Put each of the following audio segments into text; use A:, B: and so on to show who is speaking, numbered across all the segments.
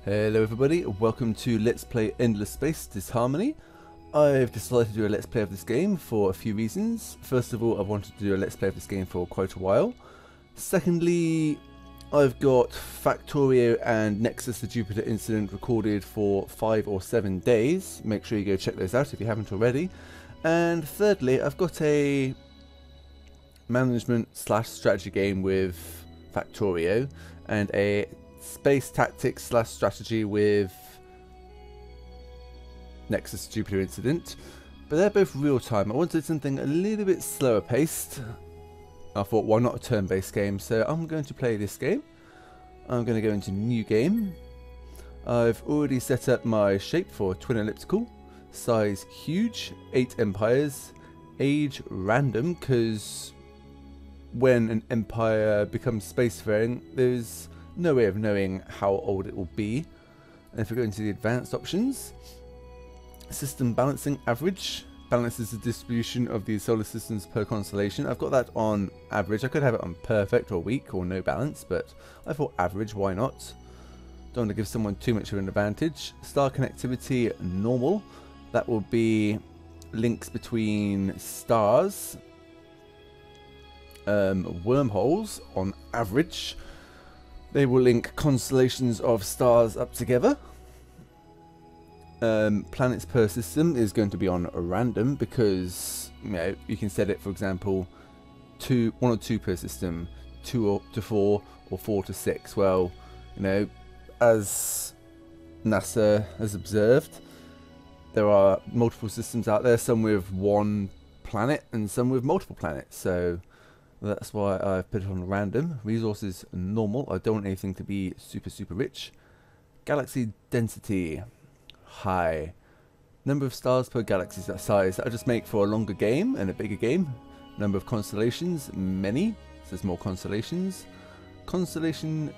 A: Hello everybody, welcome to Let's Play Endless Space Disharmony. I've decided to do a Let's Play of this game for a few reasons. First of all, I've wanted to do a Let's Play of this game for quite a while. Secondly, I've got Factorio and Nexus the Jupiter incident recorded for 5 or 7 days. Make sure you go check those out if you haven't already. And thirdly, I've got a management / strategy game with Factorio and a space tactics / strategy with Nexus Jupiter incident, but they're both real time. I wanted something a little bit slower paced. I thought, why not a turn-based game? So I'm going to play this game. I'm going to go into new game. I've already set up my shape for twin elliptical, size huge, 8 empires, age random, because when an empire becomes spacefaring, there's no way of knowing how old it will be. And if we go into the advanced options, system balancing average balances the distribution of the solar systems per constellation. I've got that on average. I could have it on perfect or weak or no balance, but I thought average, why not? Don't want to give someone too much of an advantage. Star connectivity normal. That will be links between stars. Wormholes on average. They will link constellations of stars up together. Planets per system is going to be on a random because you can set it, for example, 1 or 2 per system, 2 to 4 or 4 to 6. Well, as NASA has observed, there are multiple systems out there, some with 1 planet and some with multiple planets. So that's why I've put it on random. Resources normal. I don't want anything to be super rich. Galaxy density high. Number of stars per galaxy is that size. That'll just make for a longer game and a bigger game. Number of constellations many. So there's more constellations. Constellation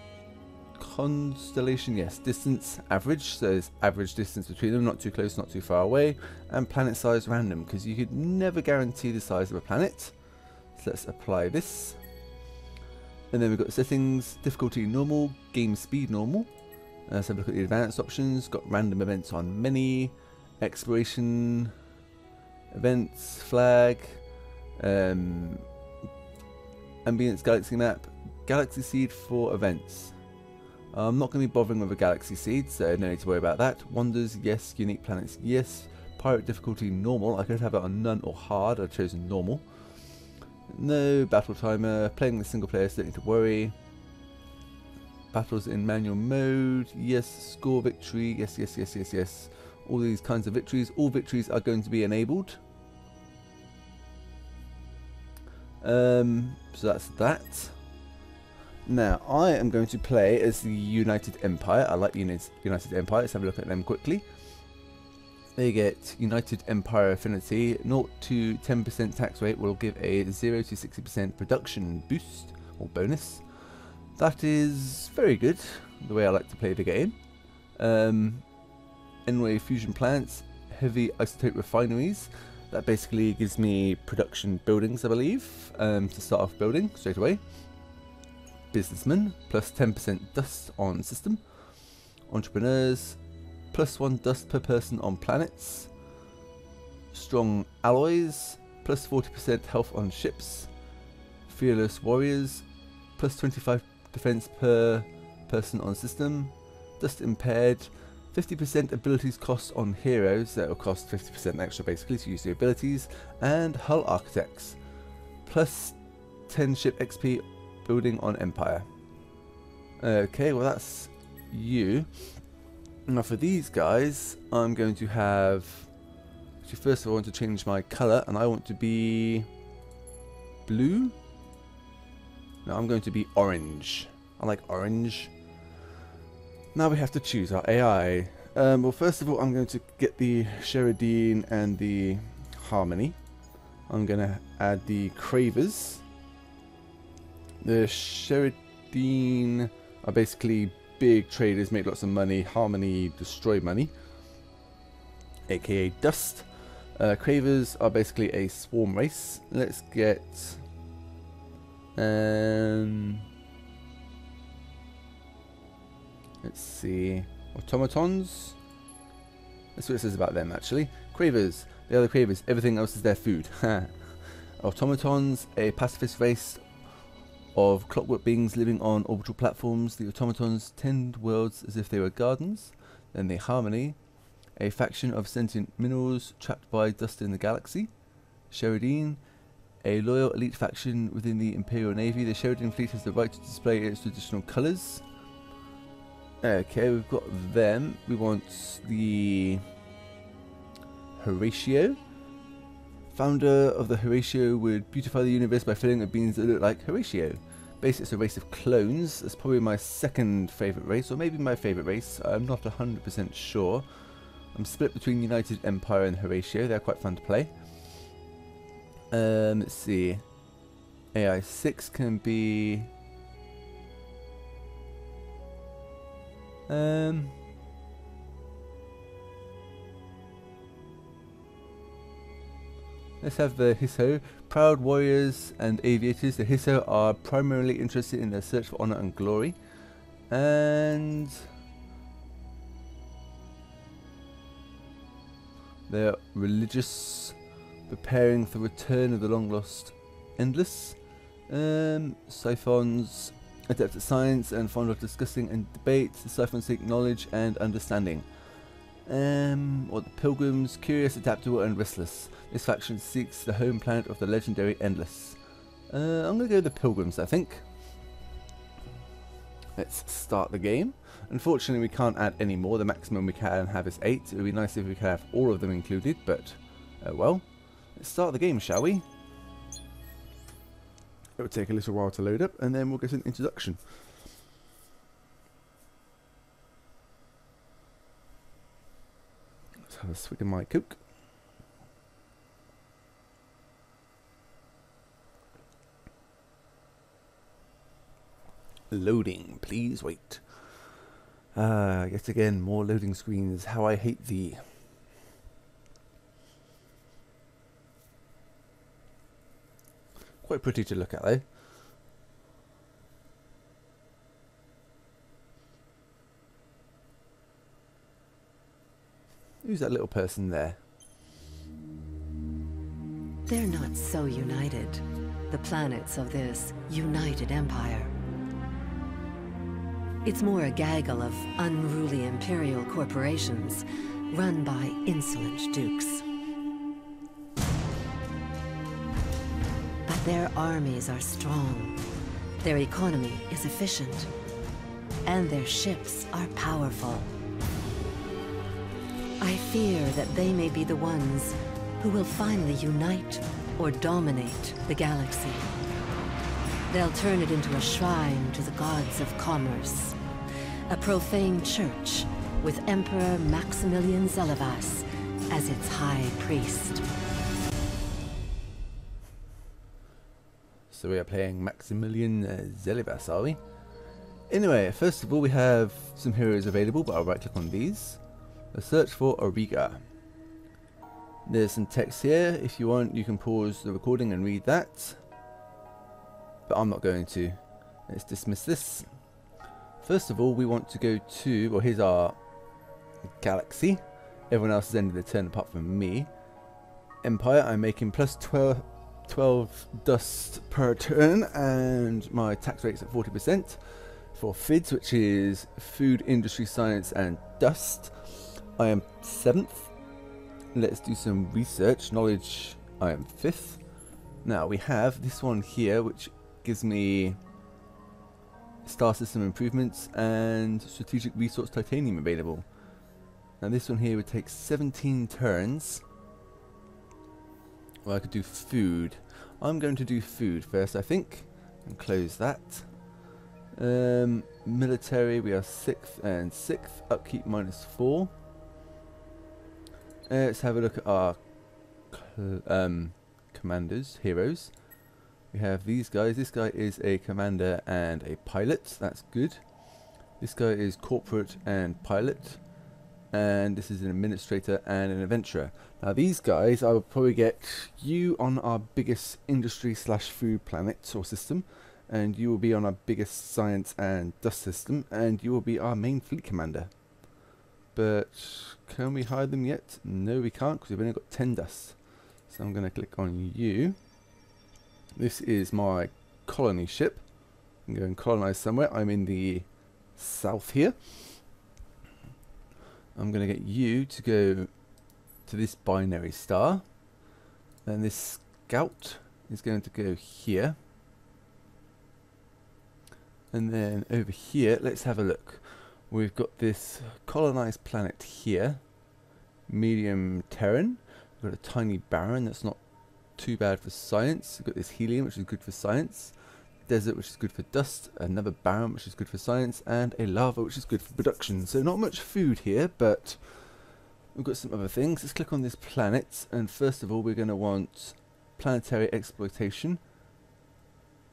A: yes. Distance average. So there's average distance between them. Not too close, not too far away. And planet size random, because you could never guarantee the size of a planet. So let's apply this. And then we've got settings, difficulty normal, game speed normal. Let's have a look at the advanced options. Got random events on many, exploration, events, flag, ambience galaxy map, galaxy seed for events. I'm not going to be bothering with a galaxy seed, so no need to worry about that. Wonders, yes. Unique planets, yes. Pirate difficulty normal. I could have it on none or hard. I've chosen normal. No battle timer, playing the single player, so don't need to worry. Battles in manual mode, yes. Score victory, yes. All these kinds of victories. All victories are going to be enabled. So that's that. Now, I am going to play as the United Empire. I like the United Empire. Let's have a look at them quickly. They get United Empire Affinity. 0 to 10% tax rate will give a 0 to 60% production boost or bonus. That is very good, the way I like to play the game. Anyway, fusion plants, heavy isotope refineries. That basically gives me production buildings, I believe, to start off building straight away. Businessmen, plus 10% dust on system. Entrepreneurs, plus 1 dust per person on planets. Strong alloys, plus 40% health on ships. Fearless warriors, plus 25 defense per person on system. Dust impaired, 50% abilities cost on heroes. That will cost 50% extra basically to use the abilities. And hull architects, plus 10 ship XP building on empire. Okay, well that's you. Now for these guys, I'm going to have... Actually, first of all, I want to change my colour, and I want to be blue. No, I'm going to be orange. I like orange. Now we have to choose our AI. Well, first of all, I'm going to get the Sheridan and the Harmony. I'm going to add the Cravers. The Sheridan are basically big traders, make lots of money. Harmony destroy money, aka dust. Cravers are basically a swarm race. Let's get let's see, Automatons. That's what it says about them, actually. Cravers. They are the cravers. Everything else is their food. Automatons, a pacifist race of clockwork beings living on orbital platforms. The automatons tend worlds as if they were gardens. Then the Harmony, a faction of sentient minerals trapped by dust in the galaxy. Sheridan, a loyal elite faction within the Imperial Navy. The Sheridan fleet has the right to display its traditional colours. Okay, we've got them. We want the Horatio. Founder of the Horatio would beautify the universe by filling it with beings that look like Horatio. Basically, it's a race of clones. That's probably my second favourite race, or maybe my favourite race. I'm not 100% sure. I'm split between United Empire and Horatio. They're quite fun to play. Let's see. AI 6 can be... let's have the Hisso. Proud warriors and aviators. The Hisso are primarily interested in their search for honor and glory. And they're religious, preparing for the return of the long lost Endless. Siphons, adept at science and fond of discussing and debate. The Siphons seek knowledge and understanding. Or the Pilgrims, curious, adaptable and restless. This faction seeks the home planet of the legendary Endless. I'm going to go with the Pilgrims, I think. Let's start the game. Unfortunately, we can't add any more. The maximum we can have is 8. It would be nice if we could have all of them included, but well. Let's start the game, shall we? It will take a little while to load up, and then we'll get an introduction. Let's have a swig of my Coke. Loading, please wait. Yet again, more loading screens. How I hate thee. Quite pretty to look at, though. Who's that little person there?
B: They're not so united, the planets of this united empire. It's more a gaggle of unruly imperial corporations run by insolent dukes. But their armies are strong, their economy is efficient, and their ships are powerful. I fear that they may be the ones who will finally unite or dominate the galaxy. They'll turn it into a shrine to the gods of commerce, a profane church with Emperor Maximilian Zelivas as its high priest.
A: So we are playing Maximilian Zelivas, are we? Anyway, first of all we have some heroes available, but I'll right click on these. A search for Auriga. There's some text here. If you want, you can pause the recording and read that. But I'm not going to. Let's dismiss this. First of all, we want to go to, well, here's our galaxy. Everyone else has ended their turn apart from me. Empire, I'm making plus 12 dust per turn, and my tax rate's at 40%. For FIDS, which is Food, Industry, Science and Dust, I am 7th. Let's do some research. Knowledge, I am 5th. Now we have this one here, which gives me star system improvements and strategic resource titanium available. Now this one here would take 17 turns. Well, I could do food. I'm going to do food first, I think, and close that. Military, we are 6th and 6th. Upkeep -4. Let's have a look at our commanders, heroes. We have these guys. This guy is a commander and a pilot. That's good. This guy is corporate and pilot. And this is an administrator and an adventurer. Now these guys, I will probably get you on our biggest industry / food planet or system. And you will be on our biggest science and dust system. And you will be our main fleet commander. But can we hide them yet? No, we can't, because we've only got 10 dust. So I'm going to click on you. This is my colony ship. I'm going to colonize somewhere. I'm in the south here. I'm going to get you to go to this binary star. And this scout is going to go here. And then over here, let's have a look. We've got this colonized planet here. Medium Terran. We've got a tiny barren that's not too bad for science. We've got this helium, which is good for science. Desert, which is good for dust. Another barren, which is good for science. And a lava, which is good for production. So not much food here, but we've got some other things. Let's click on this planet. And first of all, we're going to want planetary exploitation.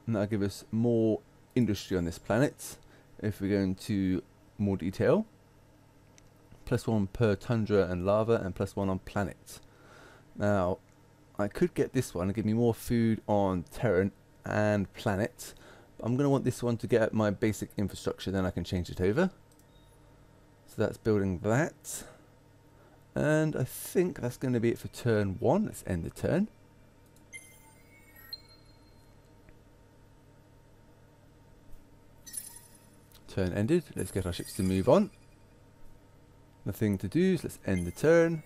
A: And that'll give us more industry on this planet. If we go into more detail, +1 per tundra and lava, and +1 on planet. Now, I could get this one and give me more food on Terran and planet. But I'm going to want this one to get at my basic infrastructure, then I can change it over. So that's building that. And I think that's going to be it for turn 1. Let's end the turn. Turn ended. Let's get our ships to move on. Nothing to do, so let's end the turn.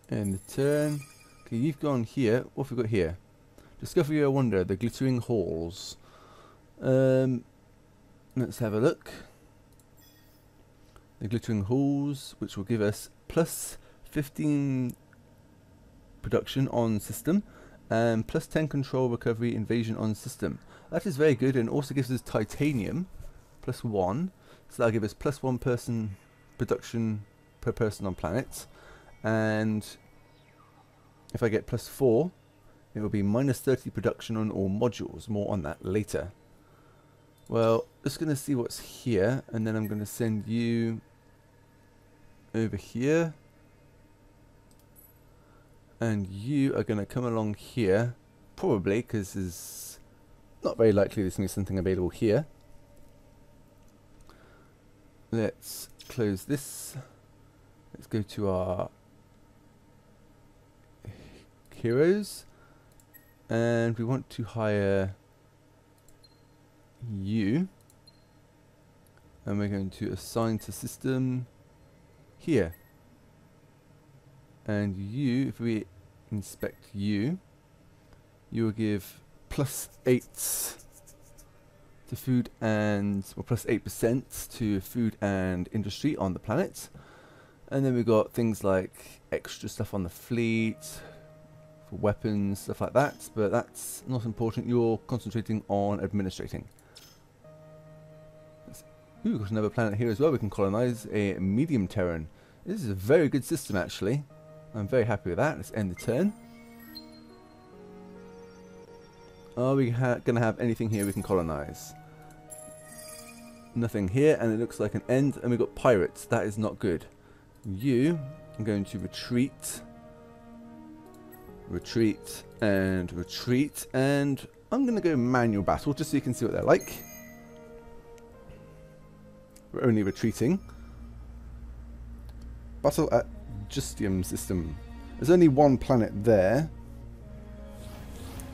A: End the turn. Okay, you've gone here. What have we got here? Discover your wonder, the glittering halls. Let's have a look. The glittering halls, which will give us +15 production on system and +10 control recovery invasion on system. That is very good, and also gives us titanium +1, so that'll give us +1 person production per person on planet. And if I get +4, it will be -30 production on all modules. More on that later. Well, just going to see what's here, and then I'm going to send you over here. And you are going to come along here, probably, because it's not very likely there's going to be something available here. Let's close this. Let's go to our heroes. And we want to hire you. And we're going to assign to system here. And you, if we inspect you, you will give +8 to food and, well, +8% to food and industry on the planet. And then we've got things like extra stuff on the fleet, for weapons, stuff like that, but that's not important. You're concentrating on administrating. Ooh, we've got another planet here as well. We can colonize a medium Terran. This is a very good system, actually. I'm very happy with that. Let's end the turn. Are we going to have anything here we can colonize? Nothing here, and it looks like an end. And we've got pirates. That is not good. You, I'm going to retreat. Retreat and retreat. And I'm going to go manual battle just so you can see what they're like. We're only retreating. Battle at JUSTIUM system. There's only one planet there,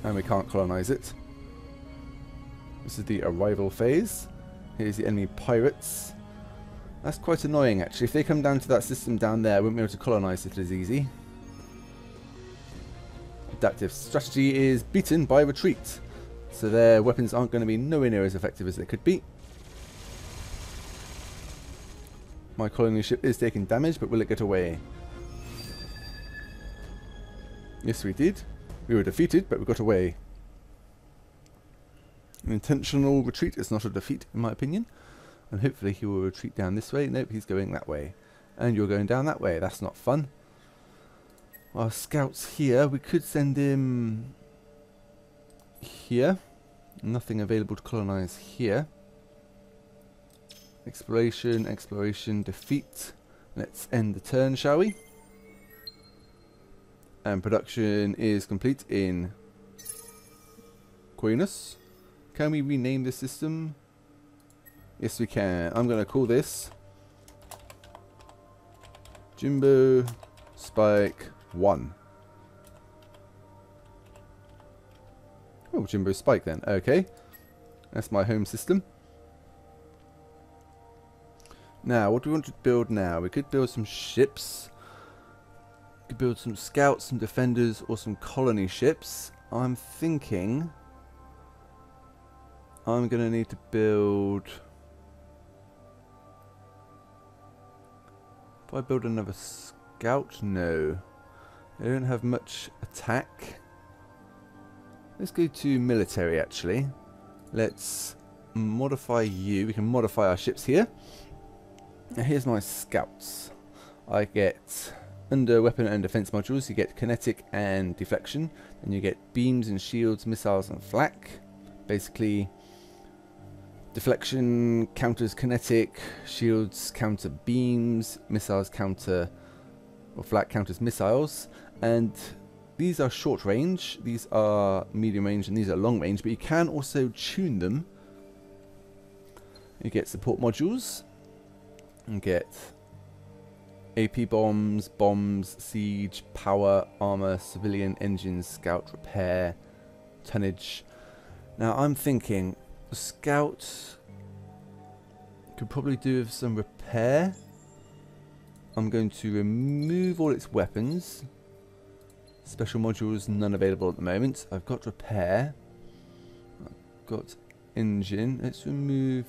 A: and we can't colonize it. This is the arrival phase. Here's the enemy pirates. That's quite annoying, actually. If they come down to that system down there, I won't be able to colonize it as easy. Adaptive strategy is beaten by retreat, so their weapons aren't going to be nowhere near as effective as they could be. My colony ship is taking damage, but will it get away? Yes, we did. We were defeated, but we got away. An intentional retreat is not a defeat, in my opinion. And hopefully he will retreat down this way. Nope, he's going that way. And you're going down that way. That's not fun. Our scouts here, we could send him here. Nothing available to colonize here. Exploration, exploration, defeat. Let's end the turn, shall we? And production is complete in Aquinas. Can we rename this system? Yes, we can. I'm going to call this JimboSpike 1. Oh, JimboSpike then. Okay. That's my home system. Now, what do we want to build now? We could build some ships. We could build some scouts, some defenders, or some colony ships. I'm thinking I'm going to need to build... If I build another scout? No. They don't have much attack. Let's go to military actually. Let's modify you. We can modify our ships here. Now here's my scouts. I get under weapon and defense modules, you get kinetic and deflection. And you get beams and shields, missiles and flak. Basically, deflection counters kinetic, shields counter beams, missiles counter, or flak counters missiles. And these are short range, these are medium range, and these are long range, but you can also tune them. You get support modules, and get AP bombs, siege, power, armor, civilian, engines, scout, repair, tonnage. Now I'm thinking the scout could probably do with some repair. I'm going to remove all its weapons. Special modules, none available at the moment. I've got repair. I've got engine. Let's remove...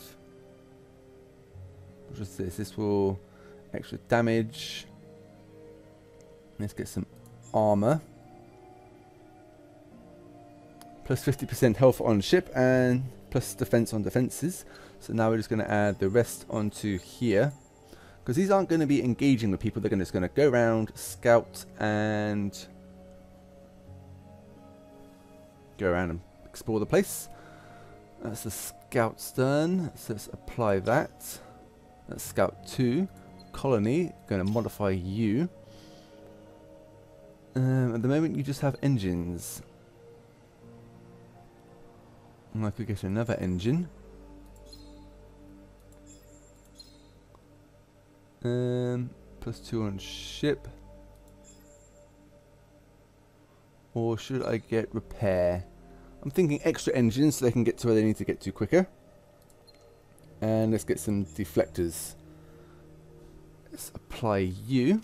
A: What is this? This will... extra damage. Let's get some armor. Plus 50% health on ship and plus defense on defenses. So now we're just going to add the rest onto here. Because these aren't going to be engaging with people. They're just going to go around, scout, and... go around and explore the place. That's the scout's done. So let's apply that. That's scout 2. Colony, going to modify you. At the moment you just have engines. And I could get another engine. Plus 2 on ship. Or should I get repair? I'm thinking extra engines so they can get to where they need to get to quicker. And let's get some deflectors. Let's apply you.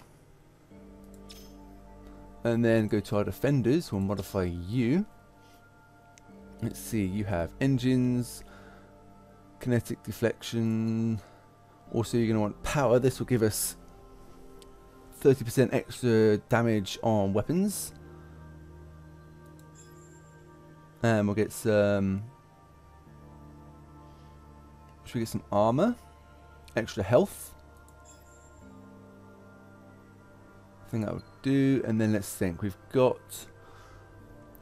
A: And then go to our defenders. We'll modify you. Let's see, you have engines, kinetic deflection. Also you're going to want power. This will give us 30% extra damage on weapons. And we'll get some... should we get some armor? Extra health? I think that would do. And then let's think. We've got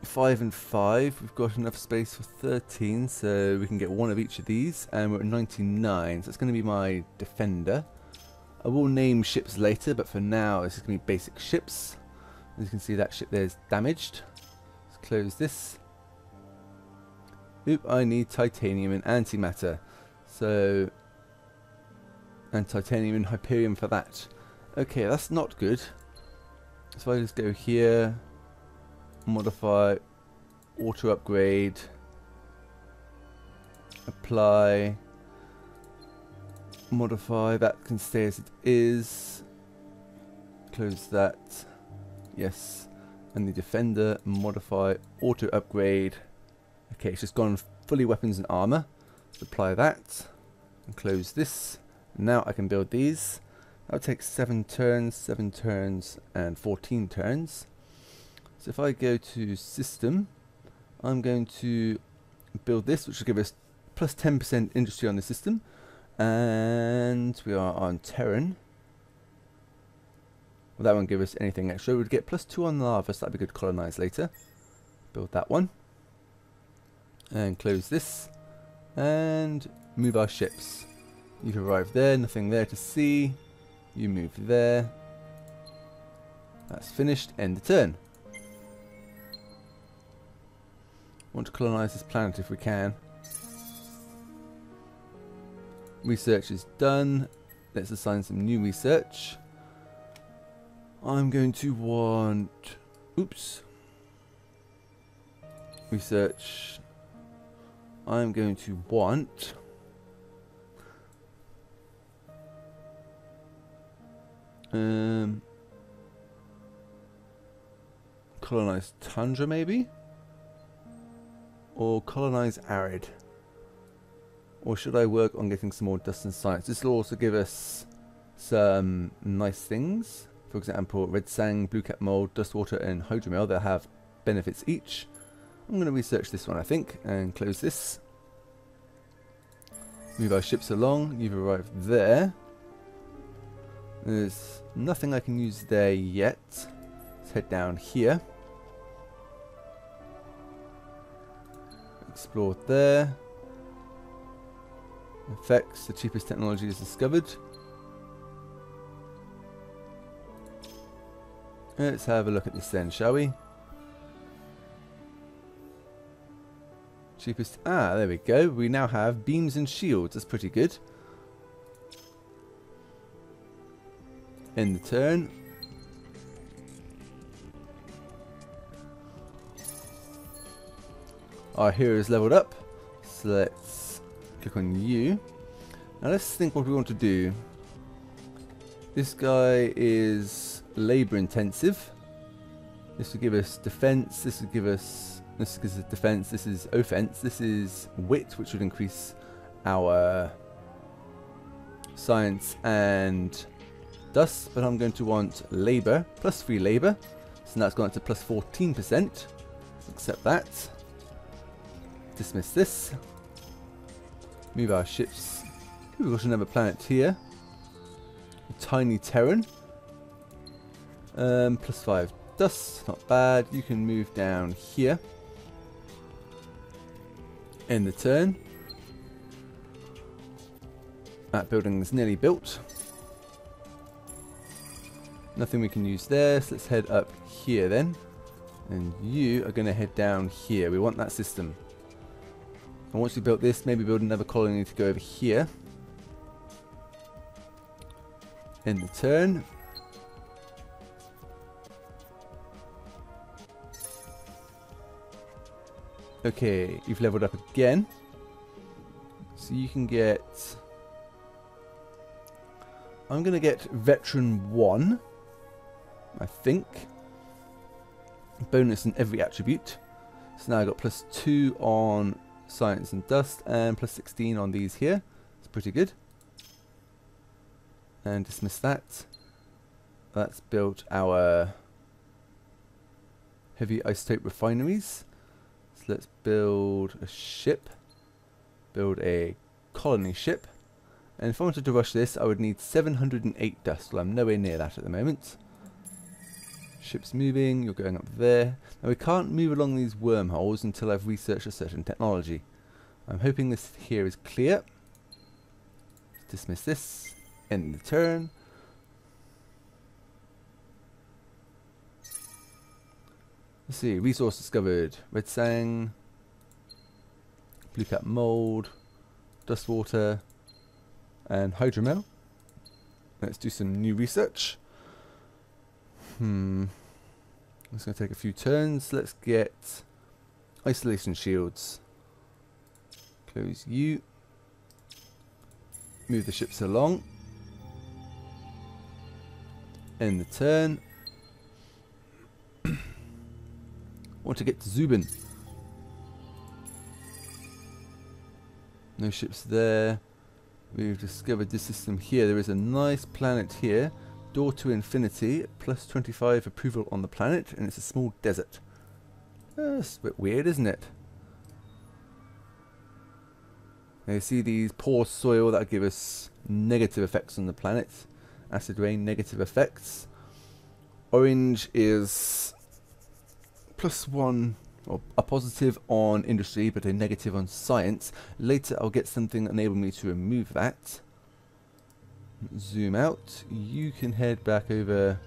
A: 5 and 5. We've got enough space for 13. So we can get one of each of these. And we're at 99. So it's going to be my defender. I will name ships later. But for now, this is going to be basic ships. As you can see, that ship there is damaged. Let's close this. Oop, I need titanium and antimatter. So, and titanium and Hyperium for that. Okay, that's not good. So I just go here, modify, auto upgrade, apply, modify, that can stay as it is. Close that. Yes. And the defender, modify, auto upgrade. Okay, it's just gone fully weapons and armor. Let's apply that and close this. Now I can build these. That'll take 7 turns, and 14 turns. So if I go to system, I'm going to build this, which will give us plus 10% industry on the system. And we are on Terran. Well, that won't give us anything extra. We'd get plus 2 on lava, so that'd be good to colonize later. Build that one. And close this. And move our ships. You've arrived there, nothing there to see. You move there. That's finished. End the turn. Want to colonize this planet if we can. Research is done. Let's assign some new research. I'm going to want... Oops. Research. I'm going to want... colonize tundra maybe? Or colonize arid? Or should I work on getting some more dust and science? This will also give us some nice things. For example, red sang, blue cap mold, dust water and hydromel. They'll have benefits each. I'm going to research this one I think and close this. Move our ships along. You've arrived there. There's nothing I can use there yet. Let's head down here. Explore there. Effects, the cheapest technology is discovered. Let's have a look at this then, shall we? Cheapest, there we go. We now have beams and shields, that's pretty good. End the turn. Our hero is leveled up, so let's click on you. Now let's think what we want to do. This guy is labor intensive. This will give us defense. This will give us defense. This is offense. This is wit, which would increase our science and dust. But I'm going to want labor, plus 3 labor. So now it's gone up to plus 14%. Accept that. Dismiss this. Move our ships. We've got another planet here. A tiny Terran. Plus 5 dust. Not bad. You can move down here. End the turn. That building is nearly built. Nothing we can use there. So let's head up here then. And you are going to head down here. We want that system. And once we built this, maybe build another colony to go over here. End the turn. Okay, you've leveled up again. So you can get... I'm going to get Veteran 1, I think. Bonus in every attribute. So now I've got plus 2 on science and dust and plus 16 on these here. It's pretty good. And dismiss that. That's built our heavy isotope refineries. So let's build a ship. Build a colony ship. And if I wanted to rush this, I would need 708 dust. Well, I'm nowhere near that at the moment. Ship's moving, you're going up there. Now we can't move along these wormholes until I've researched a certain technology. I'm hoping this here is clear. Dismiss this. End the turn. Let's see, resource discovered. Red sang, blue cap mold, dust water, and hydromel. Let's do some new research. It's going to take a few turns. Let's get isolation shields. Close you. Move the ships along. End the turn. Want to get to Zubin. No ships there. We've discovered this system here. There is a nice planet here. Door to infinity. Plus 25 approval on the planet. And it's a small desert. That's a bit weird, isn't it? Now you see these poor soil that give us negative effects on the planet. Acid rain, negative effects. Orange is +1, or a positive on industry, but a negative on science. Later I'll get something that enable me to remove that. Zoom out. You can head back over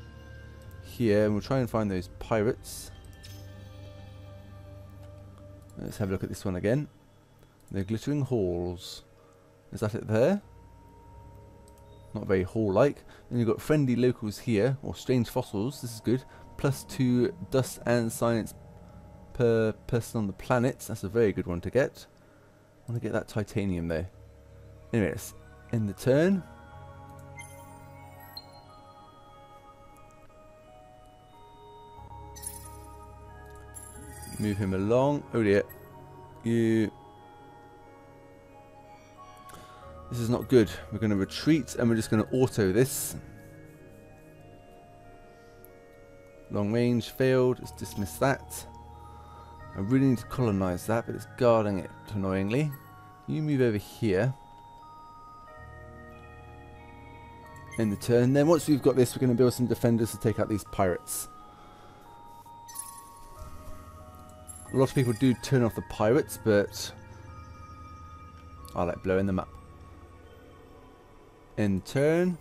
A: here and we'll try and find those pirates. Let's have a look at this one again. The glittering halls. Is that it there? Not very hall-like. Then you've got friendly locals here, or strange fossils. This is good. +2 dust and science per person on the planet. That's a very good one to get. I want to get that titanium though. Anyway, let's end the turn. Move him along. Oh dear. You. This is not good. We're going to retreat and we're just going to auto this. Long range failed. Let's dismiss that. I really need to colonize that, but it's guarding it annoyingly. You move over here. End the turn. Then once we've got this, we're going to build some defenders to take out these pirates. A lot of people do turn off the pirates, but I like blowing them up. End turn.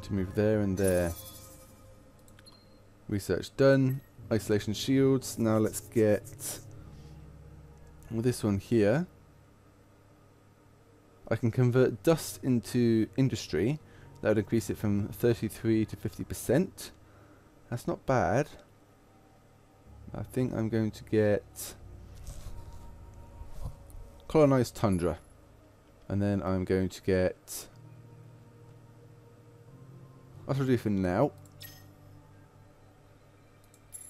A: To move there and there. Research done. Isolation shields. Now let's get this one here. I can convert dust into industry. That would increase it from 33 to 50%. That's not bad. I think I'm going to get colonized tundra. And then I'm going to get... what I'll do for now.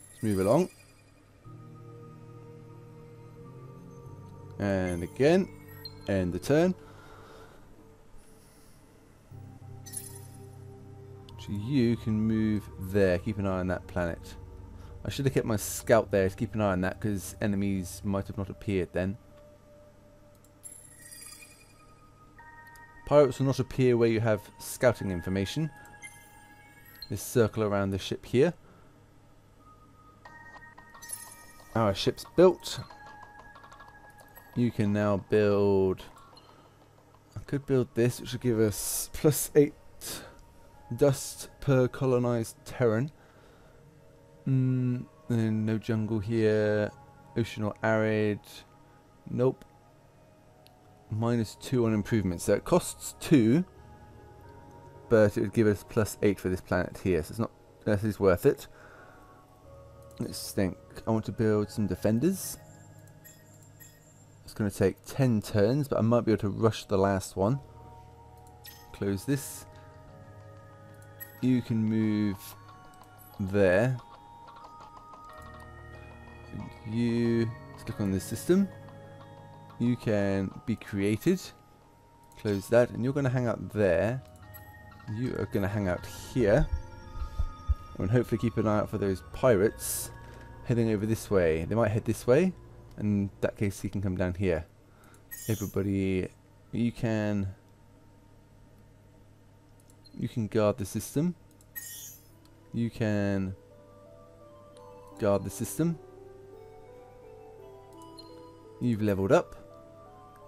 A: Let's move along. And again. End the turn. So you can move there. Keep an eye on that planet. I should have kept my scout there to keep an eye on that because enemies might have not appeared then. Pirates will not appear where you have scouting information. This circle around the ship here. Our ship's built. You can now build... I could build this, which will give us +8 dust per colonized terran. Then no jungle here. Ocean or arid. Nope. -2 on improvement. So it costs 2. But it would give us +8 for this planet here. So it's not... that is worth it. Let's think. I want to build some defenders. It's going to take 10 turns, but I might be able to rush the last one. Close this. You can move there. You... let's click on this system. You can be created. Close that, and you're going to hang out there. You are going to hang out here. And hopefully keep an eye out for those pirates heading over this way. They might head this way. In that case, you can come down here. Everybody, you can guard the system. You can guard the system. You've leveled up.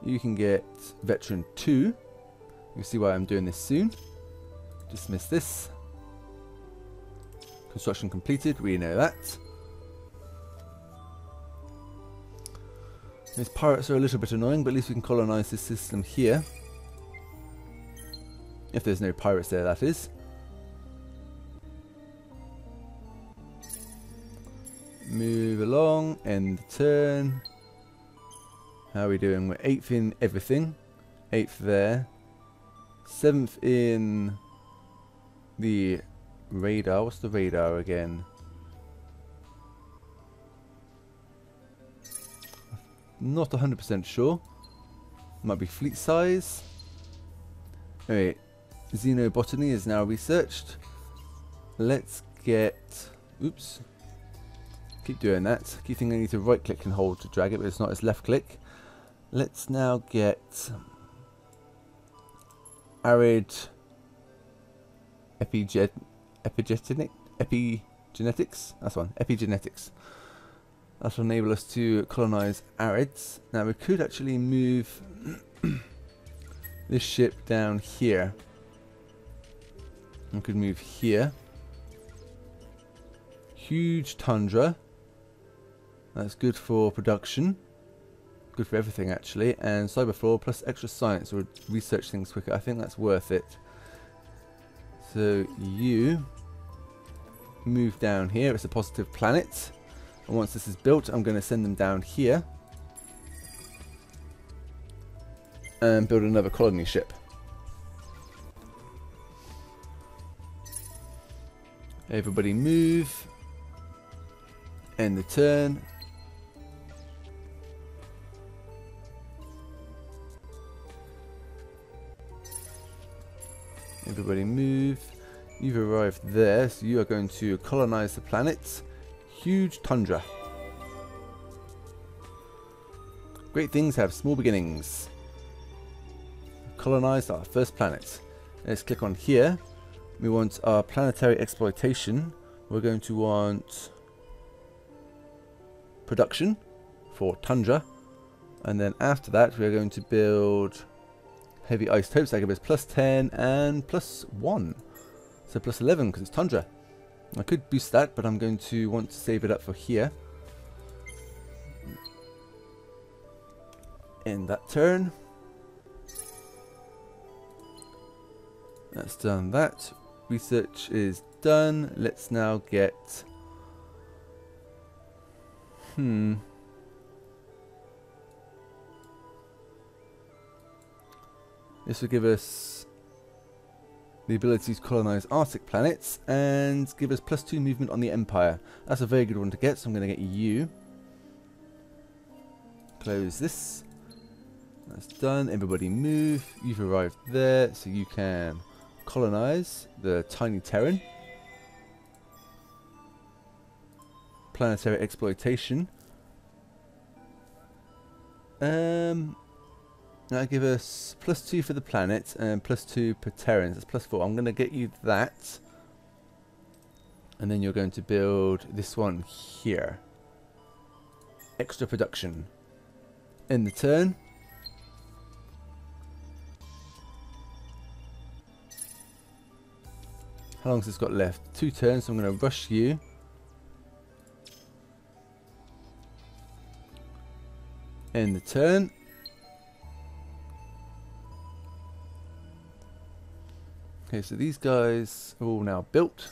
A: You can get Veteran 2. You'll see why I'm doing this soon. Dismiss this. Construction completed, we know that. These pirates are a little bit annoying, but at least we can colonize this system here. If there's no pirates there, that is. Move along, end the turn. How are we doing? We're 8th in everything. 8th there. 7th in the radar. What's the radar again? Not 100% sure. Might be fleet size. Alright. Xenobotany is now researched. Let's get... oops. Keep doing that. Keep thinking I need to right click and hold to drag it, but it's not, it's left click. Let's now get arid epigenetics. That's one. Epigenetics. That will enable us to colonize arids. Now we could actually move this ship down here. We could move here. Huge tundra. That's good for production. Good for everything actually. And cyber floor plus extra science or research things quicker. I think that's worth it. So you move down here. It's a positive planet. And once this is built, I'm going to send them down here. And build another colony ship. Everybody move. End the turn. Everybody move. You've arrived there, so you are going to colonize the planet. Huge tundra. Great things have small beginnings. Colonize our first planet. Let's click on here. We want our planetary exploitation. We're going to want production for tundra. And then after that, we're going to build heavy isotopes. That gives us plus 10 and plus 1. So plus 11 because it's tundra. I could boost that, but I'm going to want to save it up for here. End that turn. That's done that. Research is done. Let's now get... This will give us the ability to colonize Arctic planets and give us plus 2 movement on the Empire. That's a very good one to get, so I'm going to get you. Close this. That's done. Everybody move. You've arrived there, so you can colonize the tiny Terran. Planetary exploitation. That'll give us plus 2 for the planet and plus 2 per Terrans. That's plus 4. I'm going to get you that. And then you're going to build this one here. Extra production. End the turn. How long has this got left? 2 turns, so I'm going to rush you. End the turn. Okay, so these guys are all now built.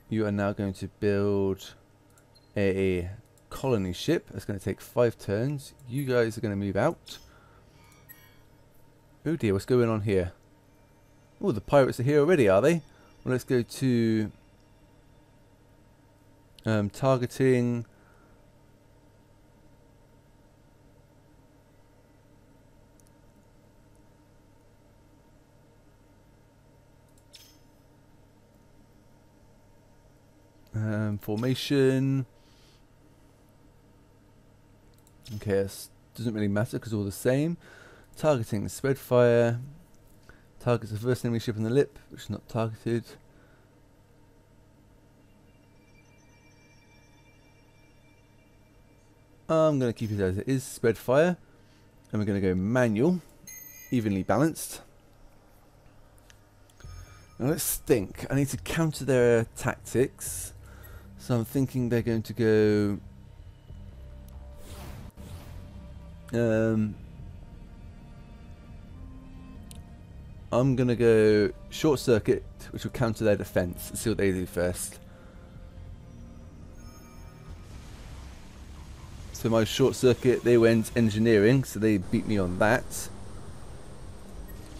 A: You are now going to build a colony ship. That's going to take 5 turns. You guys are going to move out. Oh dear, what's going on here? Oh, the pirates are here already, are they? Well, let's go to targeting. Formation. Okay, this doesn't really matter because all the same. Targeting spread fire. Targets the first enemy ship on the lip, which is not targeted. I'm going to keep it as it is, spread fire. And we're going to go manual, evenly balanced. Now let's think. I need to counter their tactics. So I'm thinking they're going to go... I'm going to go short circuit, which will counter their defense. Let's see what they do first. So my short circuit, they went engineering, so they beat me on that.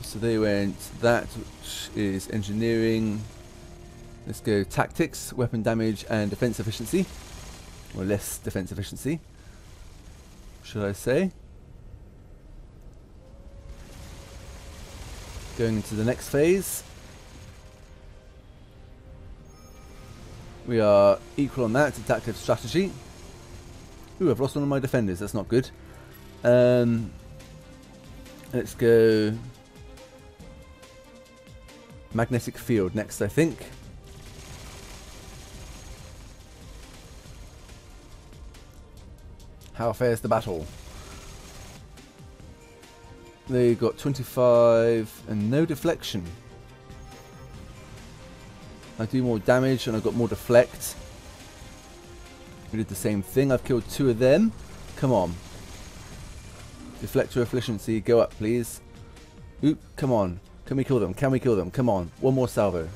A: So they went that, which is engineering. Let's go tactics, weapon damage, and defense efficiency. Or less defense efficiency, should I say. Going into the next phase. We are equal on that, adaptive strategy. Ooh, I've lost one of my defenders, that's not good. Let's go magnetic field next, I think. How fares the battle? They got 25 and no deflection. I do more damage and I've got more deflect. We did the same thing. I've killed 2 of them. Come on. Deflector efficiency, go up please. Oop, come on. Can we kill them? Can we kill them? Come on. One more salvo.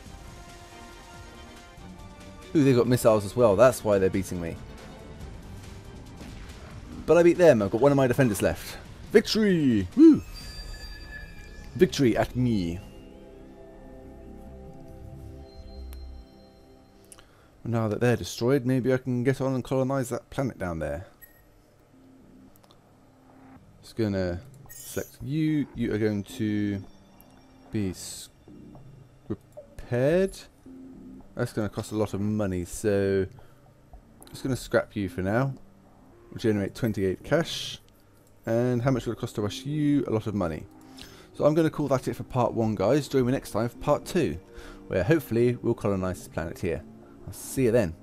A: Ooh, they've got missiles as well. That's why they're beating me. But I beat them. I've got one of my defenders left. Victory! Woo! Victory at me. Now that they're destroyed, maybe I can get on and colonize that planet down there. Just gonna select you. You are going to be repaired. That's going to cost a lot of money, so just going to scrap you for now. We'll generate 28 cash. And how much will it cost to rush you? A lot of money. So I'm going to call that it for part 1, guys. Join me next time for part 2, where hopefully we'll colonize this planet here. I'll see you then.